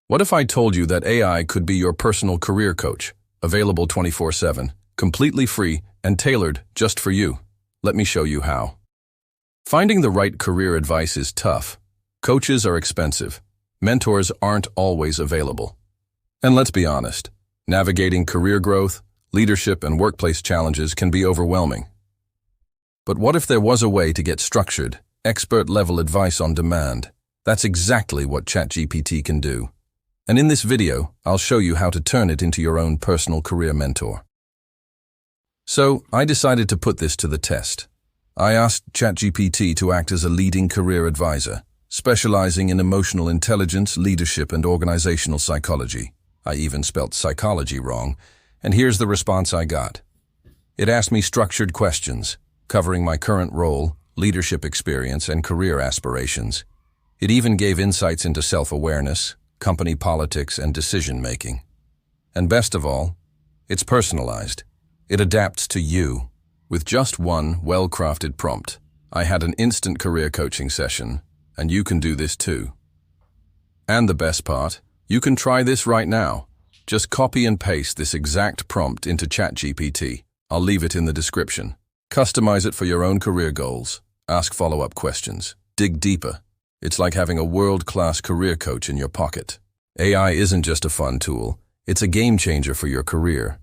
What if I told you that AI could be your personal career coach, available 24/7, completely free and tailored just for you? Let me show you how. Finding the right career advice is tough. Coaches are expensive. Mentors aren't always available. And let's be honest, navigating career growth, leadership, and workplace challenges can be overwhelming. But what if there was a way to get structured, expert-level advice on demand? That's exactly what ChatGPT can do. And in this video, I'll show you how to turn it into your own personal career mentor. So, I decided to put this to the test. I asked ChatGPT to act as a leading career advisor, specializing in emotional intelligence, leadership, and organizational psychology. I even spelt psychology wrong, and here's the response I got. It asked me structured questions, covering my current role, leadership experience, and career aspirations. It even gave insights into self-awareness, company politics, and decision-making. And best of all, it's personalized. It adapts to you. With just one well-crafted prompt, I had an instant career coaching session, and you can do this too. And the best part, you can try this right now. Just copy and paste this exact prompt into ChatGPT. I'll leave it in the description. Customize it for your own career goals. Ask follow-up questions. Dig deeper. It's like having a world-class career coach in your pocket. AI isn't just a fun tool, it's a game changer for your career.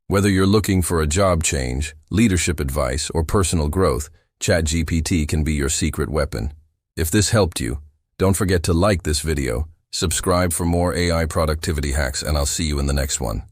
Whether you're looking for a job change, leadership advice, or personal growth, ChatGPT can be your secret weapon. If this helped you, don't forget to like this video, subscribe for more AI productivity hacks, and I'll see you in the next one.